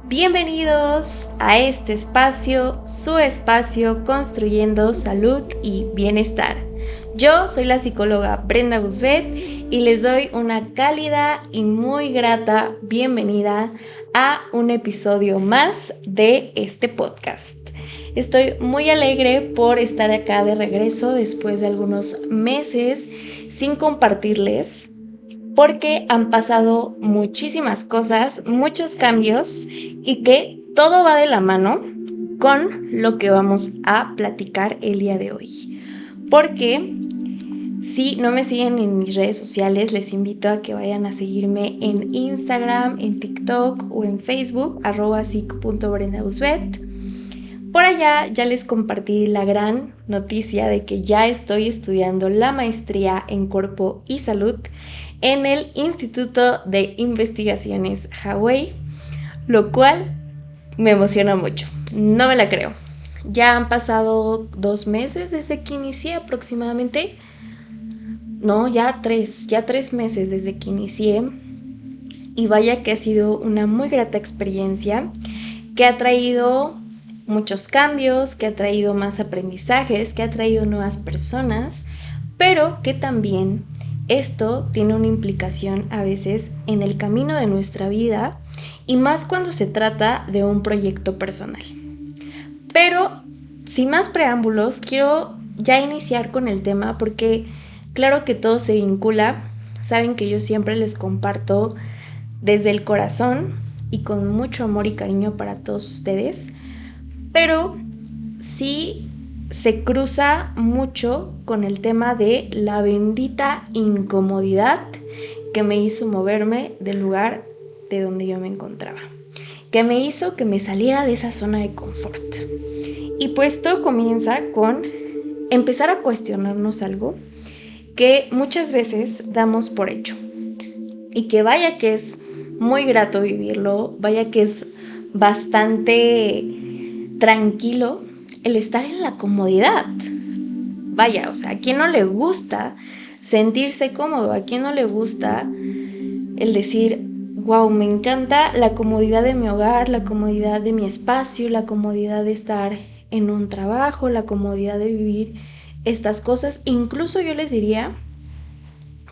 Bienvenidos a este espacio, su espacio construyendo salud y bienestar. Yo soy la psicóloga Brenda Guzbet y les doy una cálida y muy grata bienvenida a un episodio más de este podcast. Estoy muy alegre por estar acá de regreso después de algunos meses sin compartirles, porque han pasado muchísimas cosas, muchos cambios y que todo va de la mano con lo que vamos a platicar el día de hoy. Porque si no me siguen en mis redes sociales, les invito a que vayan a seguirme en Instagram, en TikTok o en Facebook, @sic.brendaguzbet. Por allá ya les compartí la gran noticia de que ya estoy estudiando la maestría en Cuerpo y Salud en el Instituto de Investigaciones Hawái, lo cual me emociona mucho. No me la creo. Ya han pasado 2 meses desde que inicié aproximadamente. No, ya 3 meses desde que inicié. Y vaya que ha sido una muy grata experiencia que ha traído muchos cambios, que ha traído más aprendizajes, que ha traído nuevas personas, pero que también esto tiene una implicación a veces en el camino de nuestra vida y más cuando se trata de un proyecto personal. Pero sin más preámbulos, quiero ya iniciar con el tema porque claro que todo se vincula. Saben que yo siempre les comparto desde el corazón y con mucho amor y cariño para todos ustedes, pero sí se cruza mucho con el tema de la bendita incomodidad que me hizo moverme del lugar de donde yo me encontraba, que me hizo que me saliera de esa zona de confort. Y pues todo comienza con empezar a cuestionarnos algo que muchas veces damos por hecho y que vaya que es muy grato vivirlo, vaya que es bastante tranquilo el estar en la comodidad. Vaya, o sea, ¿a quién no le gusta sentirse cómodo? ¿A quién no le gusta el decir, wow, me encanta la comodidad de mi hogar, la comodidad de mi espacio, la comodidad de estar en un trabajo, la comodidad de vivir estas cosas? Incluso yo les diría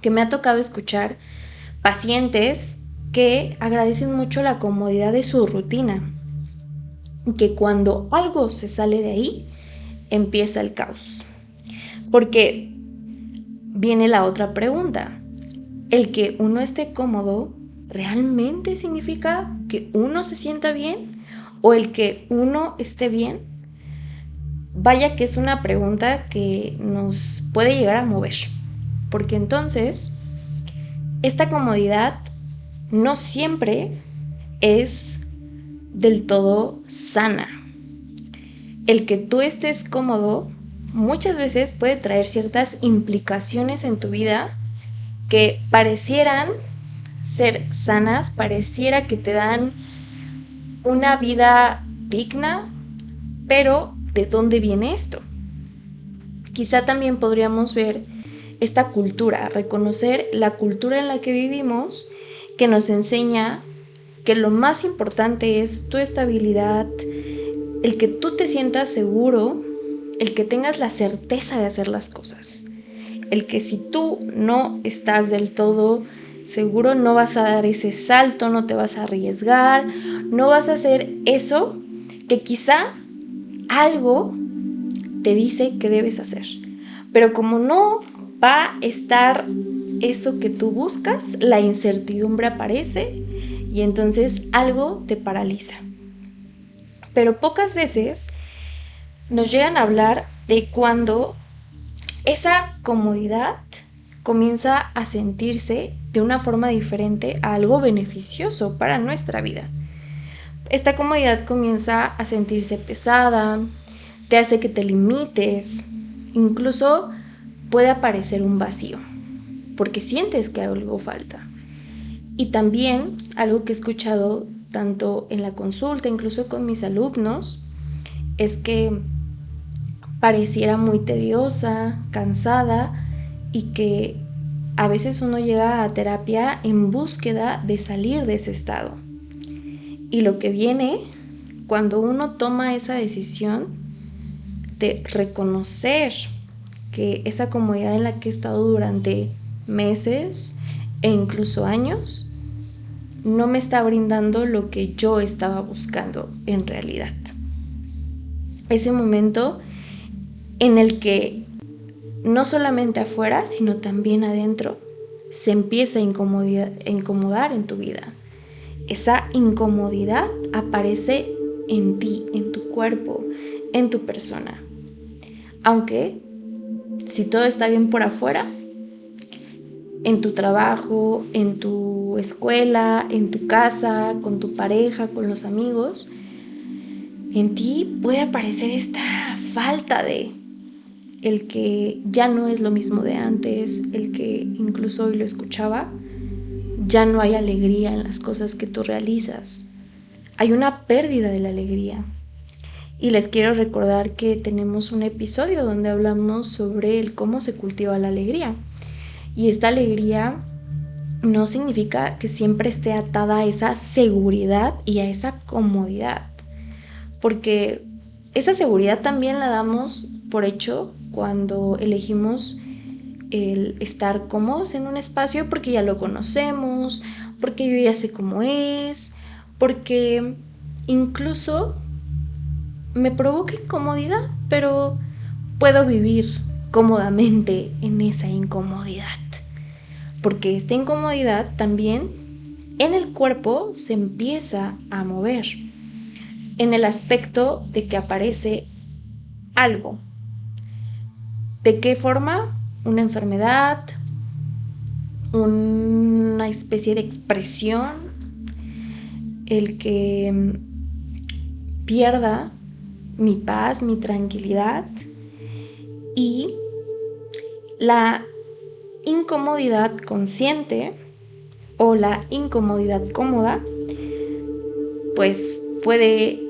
que me ha tocado escuchar pacientes que agradecen mucho la comodidad de su rutina, que cuando algo se sale de ahí, empieza el caos. Porque viene la otra pregunta. ¿El que uno esté cómodo realmente significa que uno se sienta bien? ¿O el que uno esté bien? Vaya que es una pregunta que nos puede llegar a mover. Porque entonces, esta comodidad no siempre es del todo sana. El que tú estés cómodo muchas veces puede traer ciertas implicaciones en tu vida que parecieran ser sanas, pareciera que te dan una vida digna, pero ¿de dónde viene esto? Quizá también podríamos ver esta cultura, reconocer la cultura en la que vivimos, que nos enseña que lo más importante es tu estabilidad, el que tú te sientas seguro, el que tengas la certeza de hacer las cosas, el que si tú no estás del todo seguro no vas a dar ese salto, no te vas a arriesgar, no vas a hacer eso que quizá algo te dice que debes hacer. Pero como no va a estar eso que tú buscas, la incertidumbre aparece y entonces algo te paraliza. Pero pocas veces nos llegan a hablar de cuando esa comodidad comienza a sentirse de una forma diferente a algo beneficioso para nuestra vida. Esta comodidad comienza a sentirse pesada, te hace que te limites, incluso puede aparecer un vacío, porque sientes que algo falta. Y también algo que he escuchado tanto en la consulta, incluso con mis alumnos, es que pareciera muy tediosa, cansada y que a veces uno llega a terapia en búsqueda de salir de ese estado. Y lo que viene cuando uno toma esa decisión de reconocer que esa comodidad en la que he estado durante meses e incluso años no me está brindando lo que yo estaba buscando en realidad. Ese momento en el que no solamente afuera, sino también adentro, se empieza a incomodar en tu vida. Esa incomodidad aparece en ti, en tu cuerpo, en tu persona. Aunque, si todo está bien por afuera, en tu trabajo, en tu escuela, en tu casa, con tu pareja, con los amigos, en ti puede aparecer esta falta de el que ya no es lo mismo de antes, el que incluso hoy lo escuchaba, ya no hay alegría en las cosas que tú realizas. Hay una pérdida de la alegría. Y les quiero recordar que tenemos un episodio donde hablamos sobre el cómo se cultiva la alegría. Y esta alegría no significa que siempre esté atada a esa seguridad y a esa comodidad. Porque esa seguridad también la damos por hecho cuando elegimos el estar cómodos en un espacio porque ya lo conocemos, porque yo ya sé cómo es, porque incluso me provoca incomodidad, pero puedo vivir cómodamente en esa incomodidad. Porque esta incomodidad también en el cuerpo se empieza a mover, en el aspecto de que aparece algo. ¿De qué forma? Una enfermedad, una especie de expresión, el que pierda mi paz, mi tranquilidad y la incomodidad consciente o la incomodidad cómoda, pues puede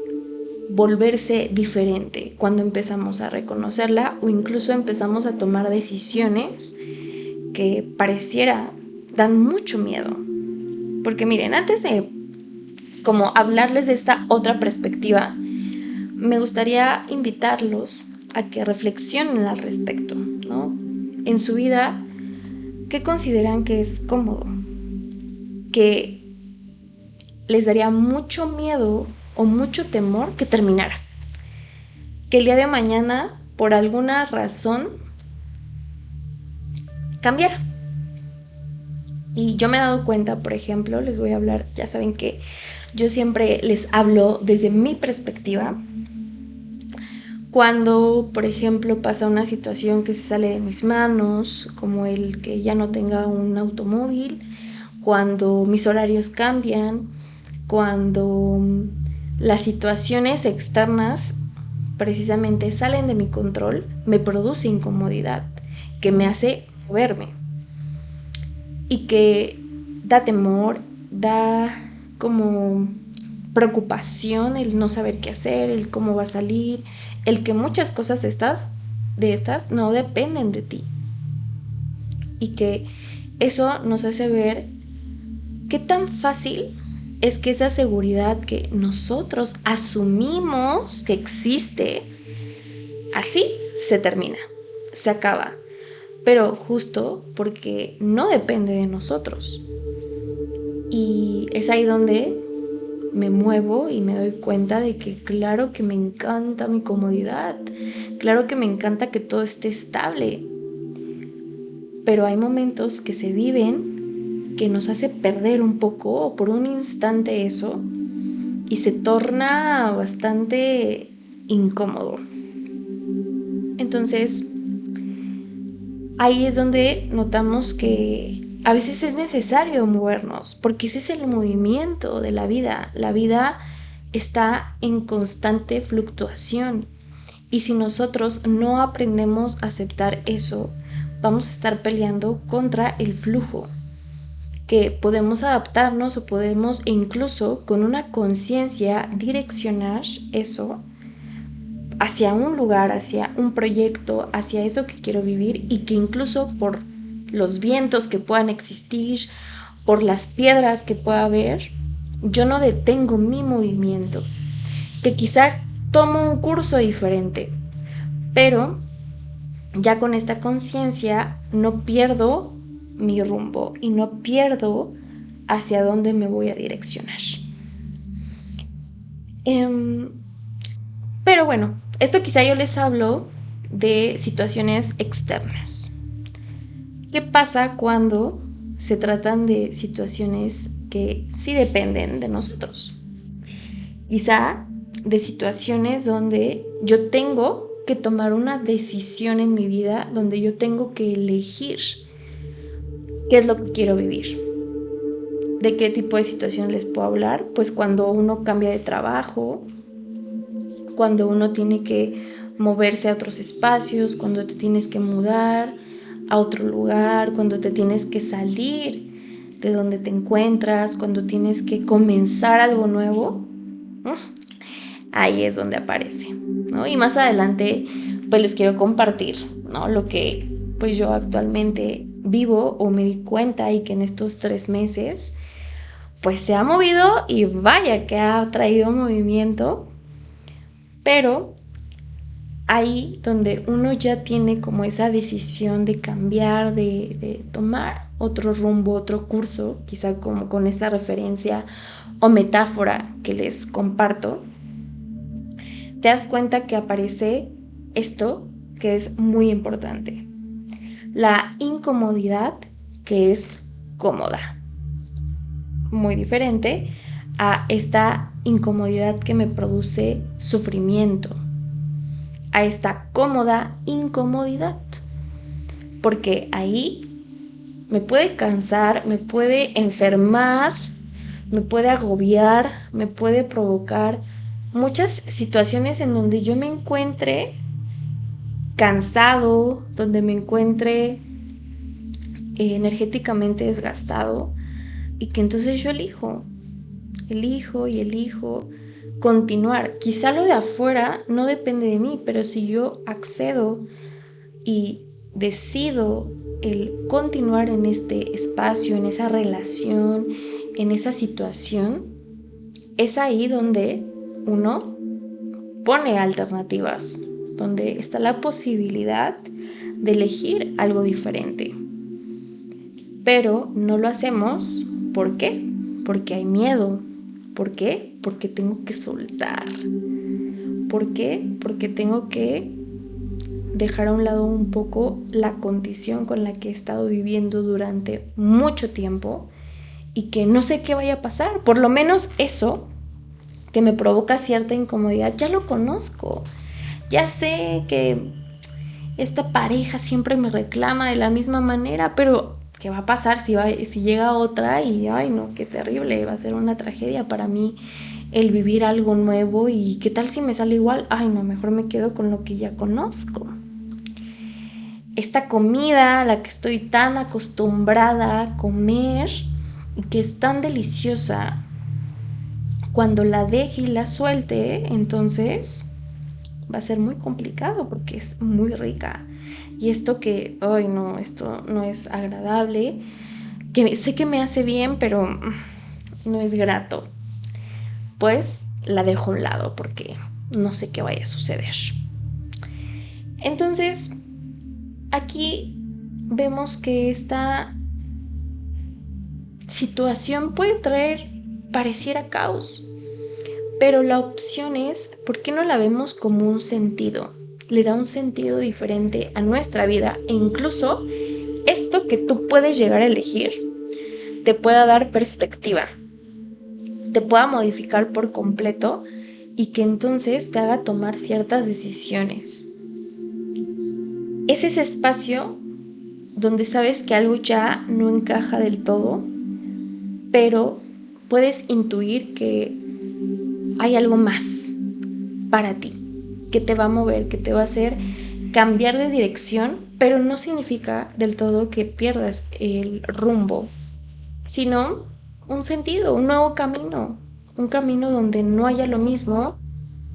volverse diferente cuando empezamos a reconocerla o incluso empezamos a tomar decisiones que pareciera dan mucho miedo. Porque miren, antes de como hablarles de esta otra perspectiva, me gustaría invitarlos a que reflexionen al respecto, ¿no? En su vida, ¿qué consideran que es cómodo? Que les daría mucho miedo o mucho temor que terminara. Que el día de mañana, por alguna razón, cambiara. Y yo me he dado cuenta, por ejemplo, les voy a hablar, ya saben que yo siempre les hablo desde mi perspectiva. Cuando, por ejemplo, pasa una situación que se sale de mis manos, como el que ya no tenga un automóvil, cuando mis horarios cambian, cuando las situaciones externas precisamente salen de mi control, me produce incomodidad, que me hace moverme y que da temor, da como preocupación el no saber qué hacer, el cómo va a salir, el que muchas cosas de estas no dependen de ti. Y que eso nos hace ver qué tan fácil es que esa seguridad que nosotros asumimos que existe, así se termina, se acaba. Pero justo porque no depende de nosotros. Y es ahí donde me muevo y me doy cuenta de que claro que me encanta mi comodidad, claro que me encanta que todo esté estable, pero hay momentos que se viven que nos hace perder un poco o por un instante eso y se torna bastante incómodo. Entonces, ahí es donde notamos que a veces es necesario movernos, porque ese es el movimiento de la vida. La vida está en constante fluctuación y si nosotros no aprendemos a aceptar eso, vamos a estar peleando contra el flujo, que podemos adaptarnos o podemos incluso con una conciencia direccionar eso hacia un lugar, hacia un proyecto, hacia eso que quiero vivir y que incluso por los vientos que puedan existir, por las piedras que pueda haber, yo no detengo mi movimiento, que quizá tomo un curso diferente, pero ya con esta conciencia no pierdo mi rumbo y no pierdo hacia dónde me voy a direccionar. Pero bueno, esto quizá yo les hablo de situaciones externas. ¿Qué pasa cuando se tratan de situaciones que sí dependen de nosotros? Quizá de situaciones donde yo tengo que tomar una decisión en mi vida, donde yo tengo que elegir qué es lo que quiero vivir. ¿De qué tipo de situación les puedo hablar? Pues cuando uno cambia de trabajo, cuando uno tiene que moverse a otros espacios, cuando te tienes que mudar a otro lugar, cuando te tienes que salir de donde te encuentras, cuando tienes que comenzar algo nuevo, ahí es donde aparece, ¿no? Y más adelante, pues les quiero compartir, ¿no? Lo que pues yo actualmente vivo o me di cuenta y que en estos 3 meses pues se ha movido y vaya que ha traído movimiento, pero ahí donde uno ya tiene como esa decisión de cambiar, de tomar otro rumbo, otro curso, quizá como con esta referencia o metáfora que les comparto, te das cuenta que aparece esto que es muy importante. La incomodidad que es cómoda. Muy diferente a esta incomodidad que me produce sufrimiento, a esta cómoda incomodidad, porque ahí me puede cansar, me puede enfermar, me puede agobiar, me puede provocar muchas situaciones en donde yo me encuentre cansado, donde me encuentre energéticamente desgastado y que entonces yo elijo continuar. Quizá lo de afuera no depende de mí, pero si yo accedo y decido el continuar en este espacio, en esa relación, en esa situación, es ahí donde uno pone alternativas, donde está la posibilidad de elegir algo diferente. Pero no lo hacemos, ¿por qué? Porque hay miedo. ¿Por qué? Porque tengo que soltar. ¿Por qué? Porque tengo que dejar a un lado un poco la condición con la que he estado viviendo durante mucho tiempo y que no sé qué vaya a pasar. Por lo menos eso que me provoca cierta incomodidad, ya lo conozco. Ya sé que esta pareja siempre me reclama de la misma manera, pero ¿qué va a pasar si llega otra? Y ay no, qué terrible, va a ser una tragedia para mí el vivir algo nuevo. Y qué tal si me sale igual. Ay no, mejor me quedo con lo que ya conozco. Esta comida a la que estoy tan acostumbrada a comer y que es tan deliciosa, cuando la deje y la suelte, entonces va a ser muy complicado porque es muy rica. Y esto que, ay no, esto no es agradable, que sé que me hace bien, pero no es grato, pues la dejo a un lado porque no sé qué vaya a suceder. Entonces, aquí vemos que esta situación puede traer, pareciera caos, pero la opción es, ¿por qué no la vemos como un sentido? Le da un sentido diferente a nuestra vida e incluso esto que tú puedes llegar a elegir te pueda dar perspectiva, te pueda modificar por completo y que entonces te haga tomar ciertas decisiones. Es ese espacio donde sabes que algo ya no encaja del todo, pero puedes intuir que hay algo más para ti, que te va a mover, que te va a hacer cambiar de dirección, pero no significa del todo que pierdas el rumbo, sino un sentido, un nuevo camino, un camino donde no haya lo mismo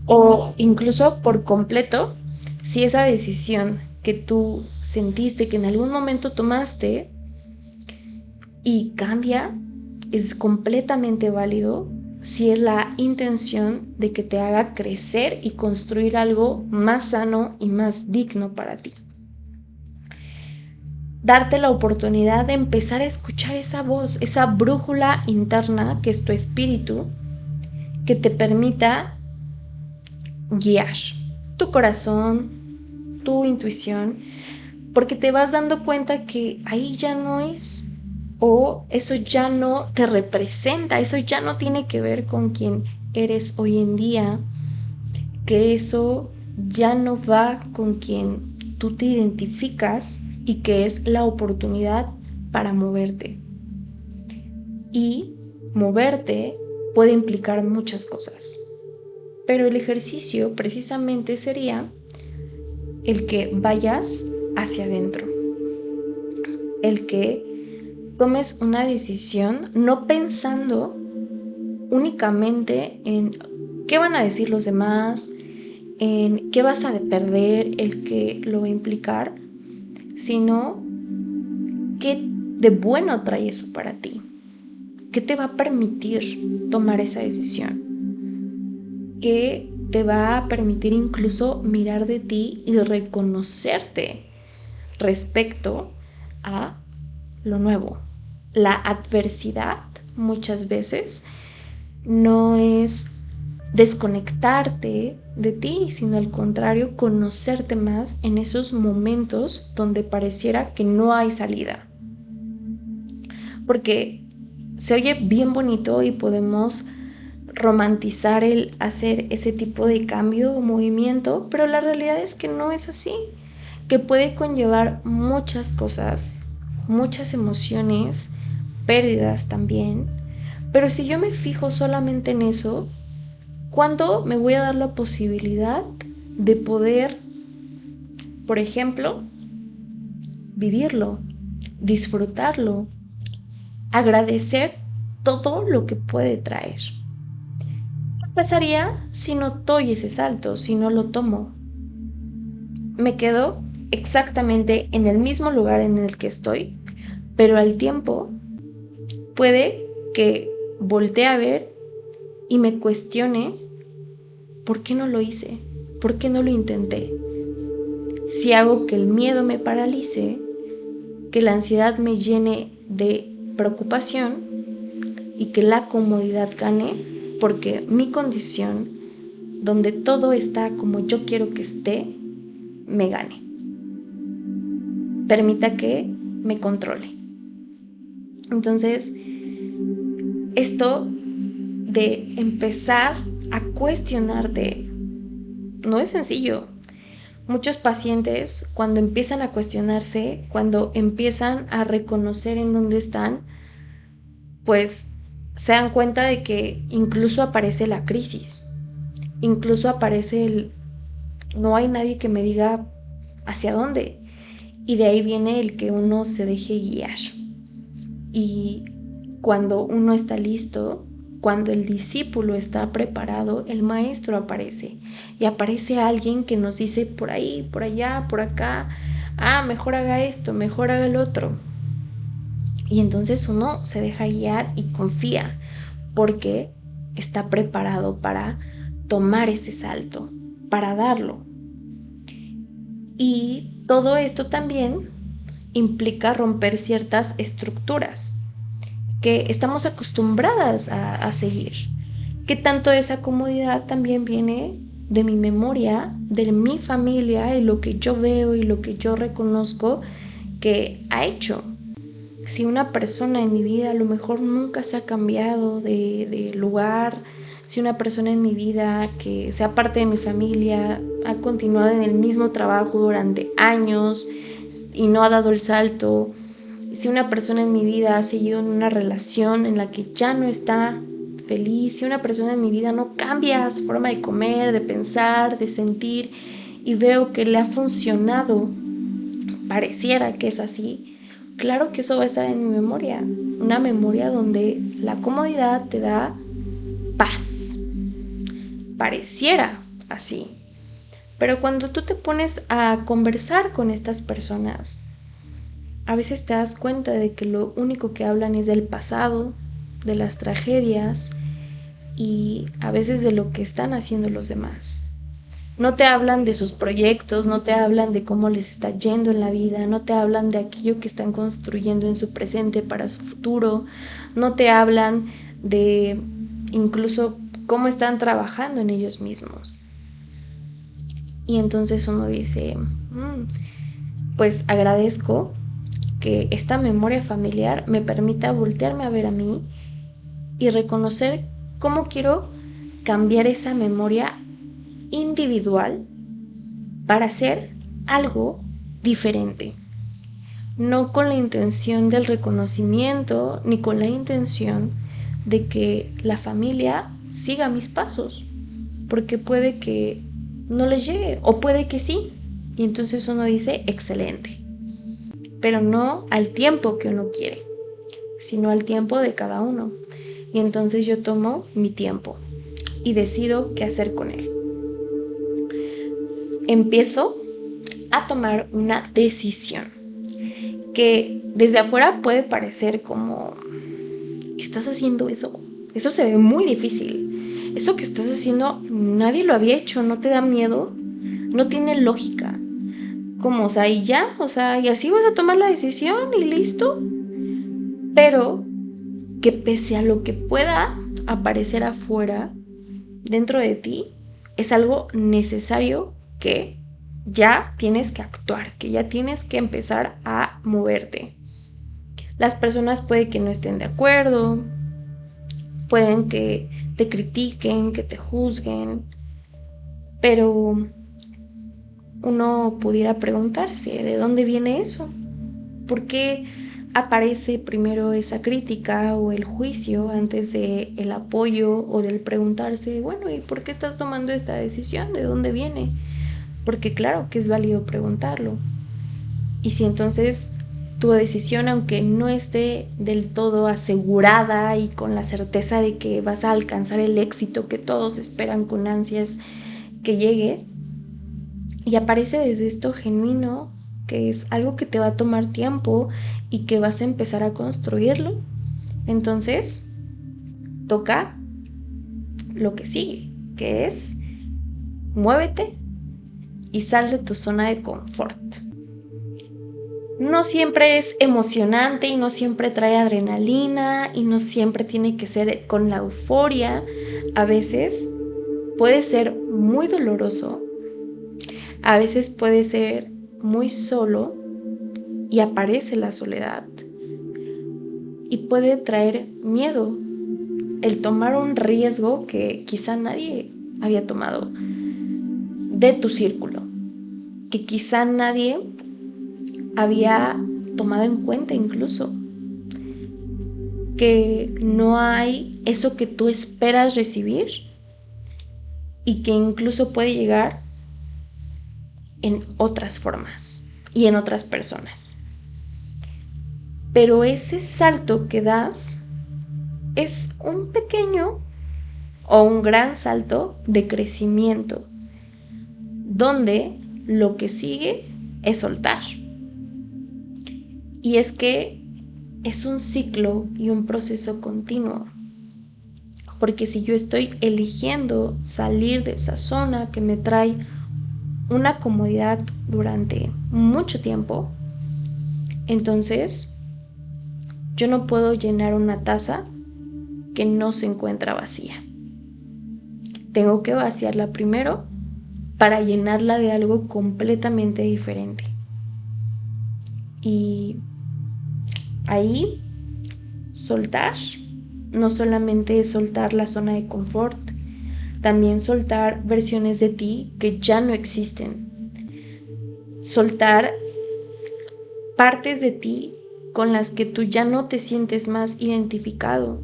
o incluso por completo, si esa decisión que tú sentiste que en algún momento tomaste y cambia, es completamente válido, si es la intención de que te haga crecer y construir algo más sano y más digno para ti. Darte la oportunidad de empezar a escuchar esa voz, esa brújula interna que es tu espíritu, que te permita guiar tu corazón, tu intuición, porque te vas dando cuenta que ahí ya no es, o eso ya no te representa, eso ya no tiene que ver con quien eres hoy en día, que eso ya no va con quien tú te identificas y que es la oportunidad para moverte. Y moverte puede implicar muchas cosas, pero el ejercicio precisamente sería el que vayas hacia adentro, el que tomes una decisión no pensando únicamente en qué van a decir los demás, en qué vas a perder, el que lo va a implicar, sino qué de bueno trae eso para ti, qué te va a permitir tomar esa decisión, qué te va a permitir incluso mirar de ti y reconocerte respecto a lo nuevo. La adversidad muchas veces no es desconectarte de ti, sino al contrario, conocerte más en esos momentos donde pareciera que no hay salida. Porque se oye bien bonito y podemos romantizar el hacer ese tipo de cambio o movimiento, pero la realidad es que no es así, que puede conllevar muchas cosas, muchas emociones, pérdidas también. Pero si yo me fijo solamente en eso, ¿cuándo me voy a dar la posibilidad de poder, por ejemplo, vivirlo, disfrutarlo, agradecer todo lo que puede traer? ¿Qué pasaría si no doy ese salto, si no lo tomo? Me quedo exactamente en el mismo lugar en el que estoy, pero al tiempo puede que voltee a ver y me cuestione por qué no lo hice, por qué no lo intenté. Si hago que el miedo me paralice, que la ansiedad me llene de preocupación y que la comodidad gane, porque mi condición, donde todo está como yo quiero que esté, me gane. Permita que me controle. Entonces, esto de empezar a cuestionarte no es sencillo. Muchos pacientes, cuando empiezan a cuestionarse, cuando empiezan a reconocer en dónde están, pues se dan cuenta de que incluso aparece la crisis, incluso aparece el no hay nadie que me diga hacia dónde. Y de ahí viene el que uno se deje guiar. Y cuando uno está listo, cuando el discípulo está preparado, el maestro aparece. Y aparece alguien que nos dice por ahí, por allá, por acá, mejor haga esto, mejor haga el otro. Y entonces uno se deja guiar y confía, porque está preparado para tomar ese salto, para darlo. Y todo esto también implica romper ciertas estructuras que estamos acostumbradas a seguir, que tanto esa comodidad también viene de mi memoria, de mi familia, y lo que yo veo y lo que yo reconozco que ha hecho. Si una persona en mi vida a lo mejor nunca se ha cambiado de lugar, si una persona en mi vida que sea parte de mi familia ha continuado en el mismo trabajo durante años y no ha dado el salto, si una persona en mi vida ha seguido en una relación en la que ya no está feliz, si una persona en mi vida no cambia su forma de comer, de pensar, de sentir, y veo que le ha funcionado, pareciera que es así, claro que eso va a estar en mi memoria, una memoria donde la comodidad te da paz, pareciera así. Pero cuando tú te pones a conversar con estas personas, a veces te das cuenta de que lo único que hablan es del pasado, de las tragedias, y a veces de lo que están haciendo los demás. No te hablan de sus proyectos, no te hablan de cómo les está yendo en la vida, no te hablan de aquello que están construyendo en su presente para su futuro, no te hablan de incluso cómo están trabajando en ellos mismos. Y entonces uno dice, pues agradezco que esta memoria familiar me permita voltearme a ver a mí y reconocer cómo quiero cambiar esa memoria individual para hacer algo diferente. No con la intención del reconocimiento ni con la intención de que la familia siga mis pasos, porque puede que no les llegue o puede que sí. Y entonces uno dice, excelente, pero no al tiempo que uno quiere, sino al tiempo de cada uno. Y entonces yo tomo mi tiempo y decido qué hacer con él. Empiezo a tomar una decisión que desde afuera puede parecer como, ¿estás haciendo eso? Eso se ve muy difícil. Eso que estás haciendo nadie lo había hecho, ¿no te da miedo? No tiene lógica. ¿Cómo? O sea, y ya, o sea, y así vas a tomar la decisión y listo. Pero que pese a lo que pueda aparecer afuera, dentro de ti, es algo necesario que ya tienes que actuar, que ya tienes que empezar a moverte. Las personas pueden que no estén de acuerdo, pueden que te critiquen, que te juzguen, pero uno pudiera preguntarse, ¿de dónde viene eso? ¿Por qué aparece primero esa crítica o el juicio antes de el apoyo o del preguntarse, bueno, ¿y por qué estás tomando esta decisión? ¿De dónde viene? Porque claro que es válido preguntarlo. Y si entonces tu decisión, aunque no esté del todo asegurada y con la certeza de que vas a alcanzar el éxito que todos esperan con ansias que llegue, y aparece desde esto genuino, que es algo que te va a tomar tiempo y que vas a empezar a construirlo, entonces toca lo que sigue, que es muévete y sal de tu zona de confort. No siempre es emocionante y no siempre trae adrenalina y no siempre tiene que ser con la euforia. A veces puede ser muy doloroso, a veces puede ser muy solo y aparece la soledad. Y puede traer miedo, el tomar un riesgo que quizá nadie había tomado de tu círculo, que quizá nadie había tomado en cuenta incluso, que no hay eso que tú esperas recibir y que incluso puede llegar en otras formas y en otras personas. Pero ese salto que das es un pequeño o un gran salto de crecimiento, donde lo que sigue es soltar. Y es que es un ciclo y un proceso continuo. Porque si yo estoy eligiendo salir de esa zona que me trae una comodidad durante mucho tiempo, entonces yo no puedo llenar una taza que no se encuentra vacía. Tengo que vaciarla primero para llenarla de algo completamente diferente. Y ahí soltar no solamente es soltar la zona de confort, también soltar versiones de ti que ya no existen. Soltar partes de ti con las que tú ya no te sientes más identificado.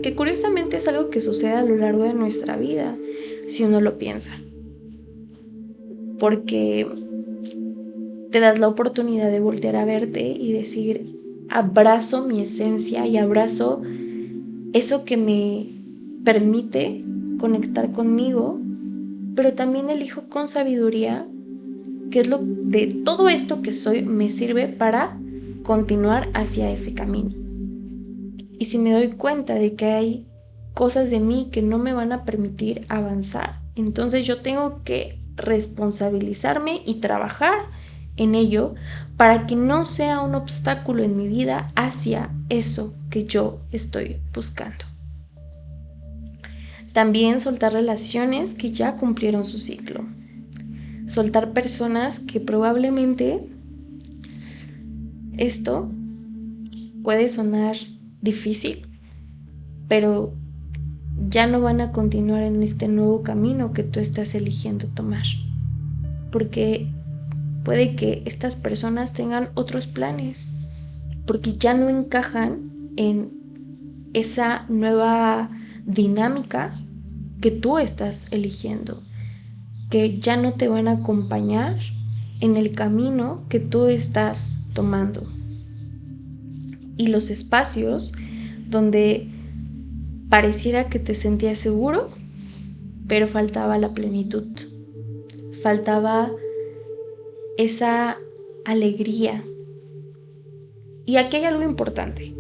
Que curiosamente es algo que sucede a lo largo de nuestra vida, si uno lo piensa. Porque te das la oportunidad de voltear a verte y decir, abrazo mi esencia y abrazo eso que me permite conectar conmigo, pero también elijo con sabiduría qué es lo de todo esto que soy me sirve para continuar hacia ese camino. Y si me doy cuenta de que hay cosas de mí que no me van a permitir avanzar. Entonces yo tengo que responsabilizarme y trabajar en ello para que no sea un obstáculo en mi vida hacia eso que yo estoy buscando. También soltar relaciones que ya cumplieron su ciclo. Soltar personas que probablemente esto puede sonar difícil, pero ya no van a continuar en este nuevo camino que tú estás eligiendo tomar. Porque puede que estas personas tengan otros planes, porque ya no encajan en esa nueva dinámica que tú estás eligiendo, que ya no te van a acompañar en el camino que tú estás tomando. Y los espacios donde pareciera que te sentías seguro, pero faltaba la plenitud, faltaba esa alegría. Y aquí hay algo importante.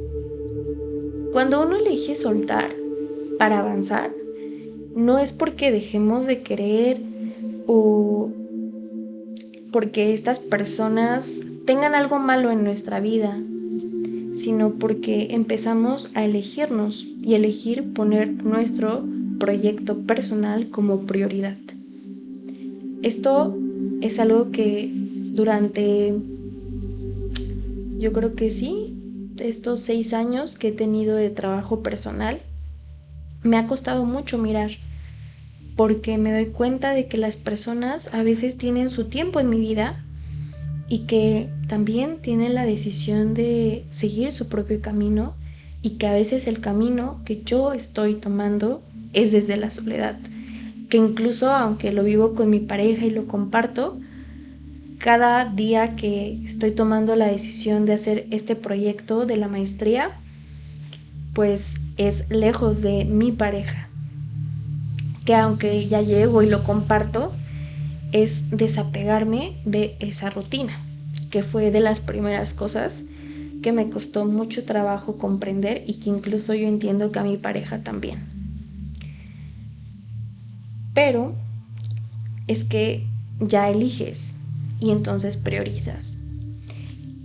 Cuando uno elige soltar para avanzar, no es porque dejemos de querer o porque estas personas tengan algo malo en nuestra vida, sino porque empezamos a elegirnos y elegir poner nuestro proyecto personal como prioridad. Esto es algo que durante, yo creo que sí, estos 6 años que he tenido de trabajo personal, me ha costado mucho mirar, porque me doy cuenta de que las personas a veces tienen su tiempo en mi vida y que también tienen la decisión de seguir su propio camino, y que a veces el camino que yo estoy tomando es desde la soledad, que incluso aunque lo vivo con mi pareja y lo comparto, cada día que estoy tomando la decisión de hacer este proyecto de la maestría, pues es lejos de mi pareja, que aunque ya llego y lo comparto, es desapegarme de esa rutina, que fue de las primeras cosas que me costó mucho trabajo comprender y que incluso yo entiendo que a mi pareja también. Pero es que ya eliges y entonces priorizas.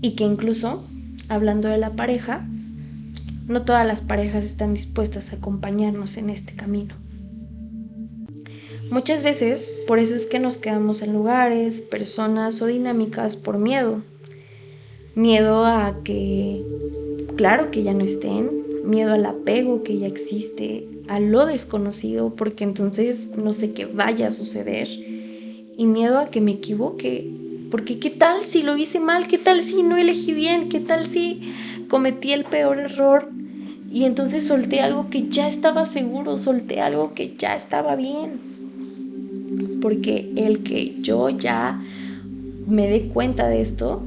Y que incluso, hablando de la pareja, no todas las parejas están dispuestas a acompañarnos en este camino. Muchas veces, por eso es que nos quedamos en lugares, personas o dinámicas por miedo. Miedo a que, claro, que ya no estén, miedo al apego que ya existe, a lo desconocido, porque entonces no sé qué vaya a suceder, y miedo a que me equivoque, porque qué tal si lo hice mal, qué tal si no elegí bien, qué tal si cometí el peor error, y entonces solté algo que ya estaba seguro, solté algo que ya estaba bien. Porque el que yo ya me dé cuenta de esto,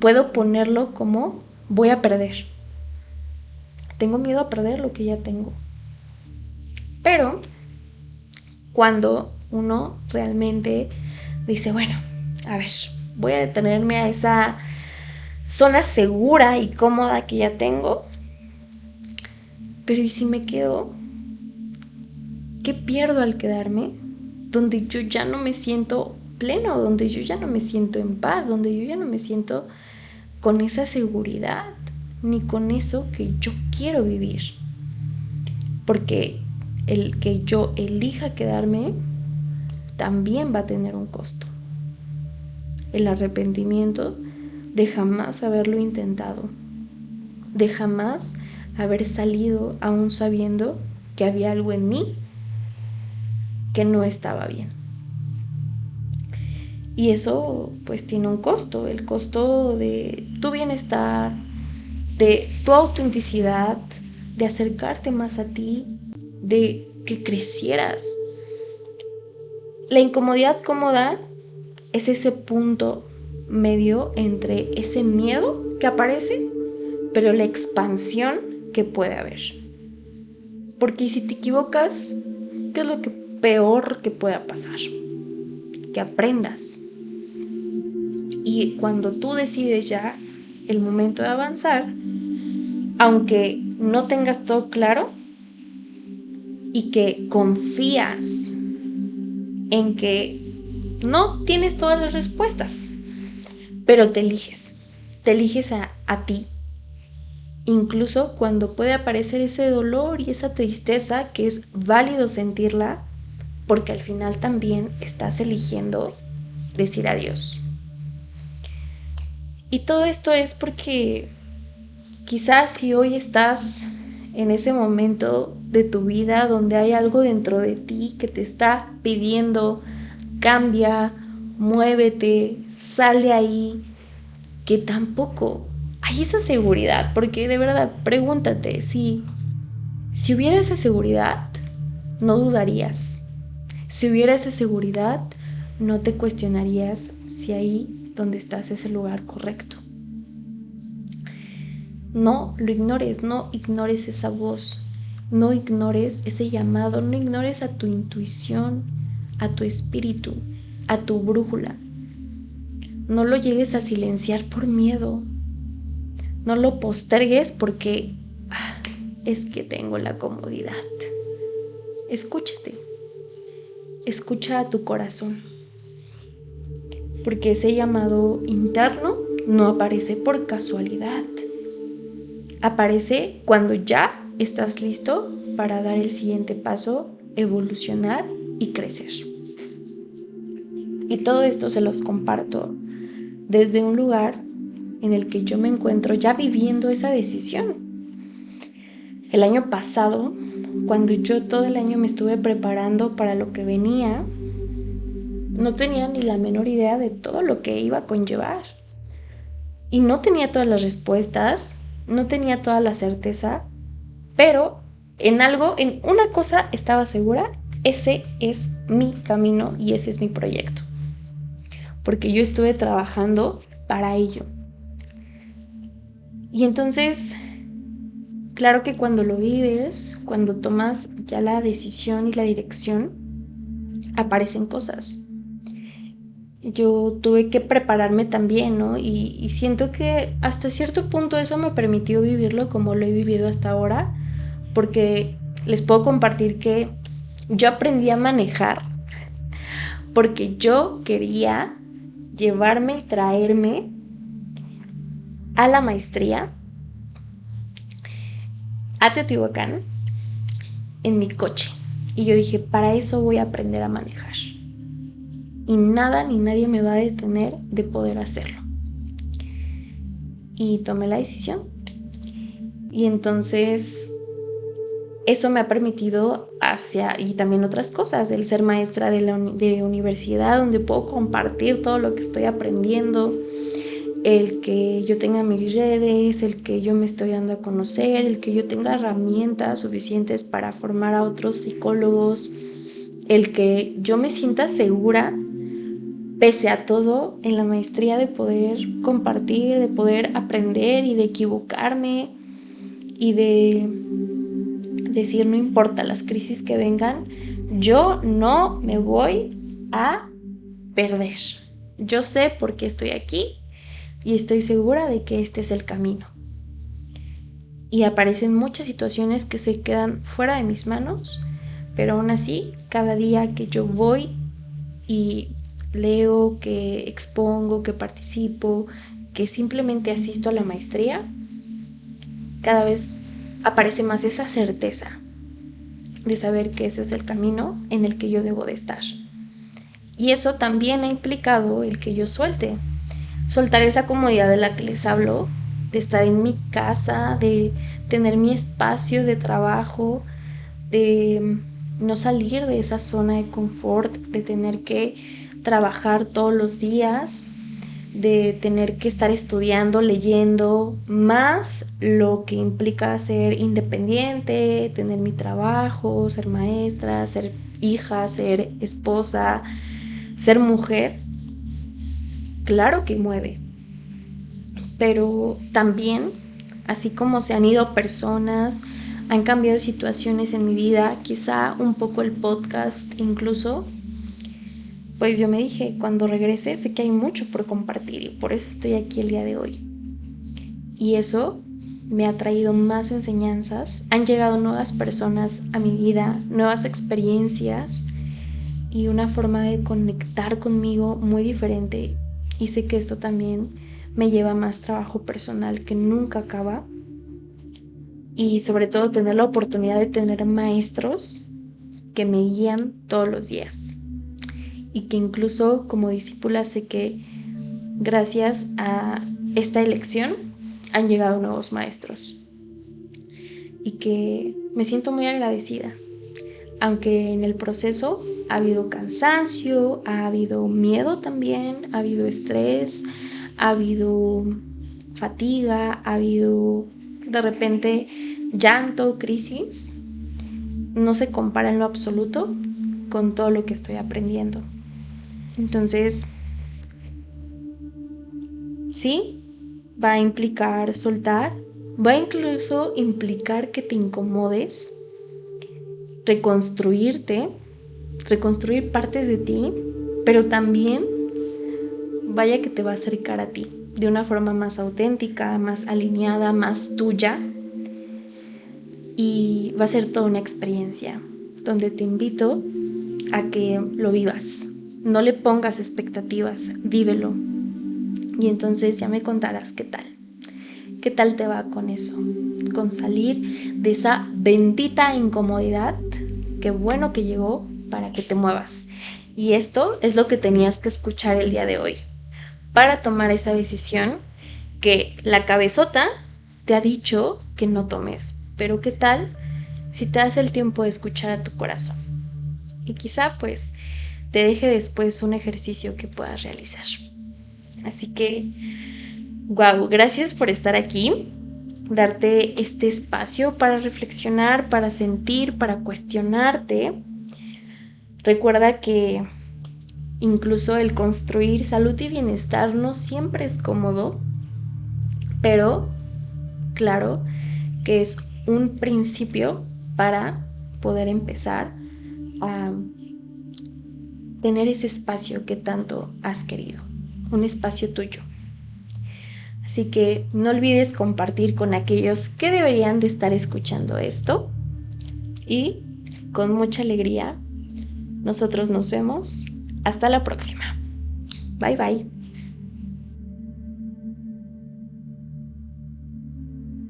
puedo ponerlo como voy a perder. Tengo miedo a perder lo que ya tengo. Pero cuando uno realmente dice, bueno, a ver, voy a detenerme a esa zona segura y cómoda que ya tengo, pero ¿y si me quedo? ¿Qué pierdo al quedarme? Donde yo ya no me siento pleno, donde yo ya no me siento en paz, donde yo ya no me siento con esa seguridad, ni con eso que yo quiero vivir. Porque el que yo elija quedarme también va a tener un costo. El arrepentimiento de jamás haberlo intentado, de jamás haber salido aún sabiendo que había algo en mí que no estaba bien. Y eso pues tiene un costo, el costo de tu bienestar, de tu autenticidad, de acercarte más a ti, de que crecieras. La incomodidad cómoda es ese punto medio entre ese miedo que aparece, pero la expansión que puede haber. Porque si te equivocas, ¿qué es lo peor que pueda pasar? Que aprendas. Y cuando tú decides ya el momento de avanzar, aunque no tengas todo claro, y que confías en que no tienes todas las respuestas, pero te eliges a ti, incluso cuando puede aparecer ese dolor y esa tristeza que es válido sentirla, porque al final también estás eligiendo decir adiós. Y todo esto es porque quizás si hoy estás en ese momento de tu vida donde hay algo dentro de ti que te está pidiendo cambia, muévete, sal de ahí, que tampoco hay esa seguridad, porque de verdad, pregúntate, si hubiera esa seguridad, no dudarías. Si hubiera esa seguridad, no te cuestionarías si ahí donde estás es el lugar correcto. No lo ignores, no ignores esa voz, no ignores ese llamado, no ignores a tu intuición, a tu espíritu, a tu brújula. No lo llegues a silenciar por miedo. No lo postergues porque es que tengo la comodidad. Escúchate. Escucha a tu corazón. Porque ese llamado interno no aparece por casualidad. Aparece cuando ya estás listo para dar el siguiente paso, evolucionar y crecer. Y todo esto se los comparto desde un lugar en el que yo me encuentro ya viviendo esa decisión. El año pasado, cuando yo todo el año me estuve preparando para lo que venía, no tenía ni la menor idea de todo lo que iba a conllevar. Y no tenía todas las respuestas, no tenía toda la certeza, pero en una cosa estaba segura, ese es mi camino y ese es mi proyecto. Porque yo estuve trabajando para ello. Y entonces, claro que cuando lo vives, cuando tomas ya la decisión y la dirección, aparecen cosas. Yo tuve que prepararme también, ¿no? Y siento que hasta cierto punto eso me permitió vivirlo como lo he vivido hasta ahora, porque les puedo compartir que yo aprendí a manejar porque yo quería llevarme y traerme a la maestría a Teotihuacán en mi coche. Y yo dije, para eso voy a aprender a manejar. Y nada ni nadie me va a detener de poder hacerlo. Y tomé la decisión. Y entonces eso me ha permitido y también otras cosas, el ser maestra de universidad, donde puedo compartir todo lo que estoy aprendiendo, el que yo tenga mis redes, el que yo me estoy dando a conocer, el que yo tenga herramientas suficientes para formar a otros psicólogos, el que yo me sienta segura, pese a todo, en la maestría de poder compartir, de poder aprender y de equivocarme y de decir, no importa las crisis que vengan, yo no me voy a perder. Yo sé por qué estoy aquí y estoy segura de que este es el camino. Y aparecen muchas situaciones que se quedan fuera de mis manos, pero aún así, cada día que yo voy y leo, que expongo, que participo, que simplemente asisto a la maestría, cada vez aparece más esa certeza de saber que ese es el camino en el que yo debo de estar. Y eso también ha implicado el que yo soltar esa comodidad de la que les hablo, de estar en mi casa, de tener mi espacio de trabajo, de no salir de esa zona de confort, de tener que trabajar todos los días, de tener que estar estudiando, leyendo, más lo que implica ser independiente, tener mi trabajo, ser maestra, ser hija, ser esposa, ser mujer. Claro que mueve, pero también, así como se han ido personas, han cambiado situaciones en mi vida, quizá un poco el podcast incluso, pues yo me dije, cuando regrese sé que hay mucho por compartir y por eso estoy aquí el día de hoy. Y eso me ha traído más enseñanzas, han llegado nuevas personas a mi vida, nuevas experiencias y una forma de conectar conmigo muy diferente. Y sé que esto también me lleva a más trabajo personal que nunca acaba. Y sobre todo tener la oportunidad de tener maestros que me guían todos los días. Y que incluso como discípula sé que gracias a esta elección han llegado nuevos maestros. Y que me siento muy agradecida. Aunque en el proceso ha habido cansancio, ha habido miedo también, ha habido estrés, ha habido fatiga, ha habido de repente llanto, crisis, no se compara en lo absoluto con todo lo que estoy aprendiendo. Entonces, sí, va a implicar soltar, va a incluso implicar que te incomodes, reconstruirte, reconstruir partes de ti, pero también vaya que te va a acercar a ti de una forma más auténtica, más alineada, más tuya. Y va a ser toda una experiencia donde te invito a que lo vivas. No le pongas expectativas, vívelo. Y entonces ya me contarás qué tal. ¿Qué tal te va con eso? Con salir de esa bendita incomodidad. Qué bueno que llegó para que te muevas. Y esto es lo que tenías que escuchar el día de hoy para tomar esa decisión que la cabezota te ha dicho que no tomes. Pero ¿qué tal si te das el tiempo de escuchar a tu corazón? Y quizá pues te deje después un ejercicio que puedas realizar. Así que, wow, gracias por estar aquí, darte este espacio para reflexionar, para sentir, para cuestionarte. Recuerda que incluso el construir salud y bienestar no siempre es cómodo, pero claro que es un principio para poder empezar a tener ese espacio que tanto has querido, un espacio tuyo. Así que no olvides compartir con aquellos que deberían de estar escuchando esto y con mucha alegría nosotros nos vemos. Hasta la próxima. Bye bye.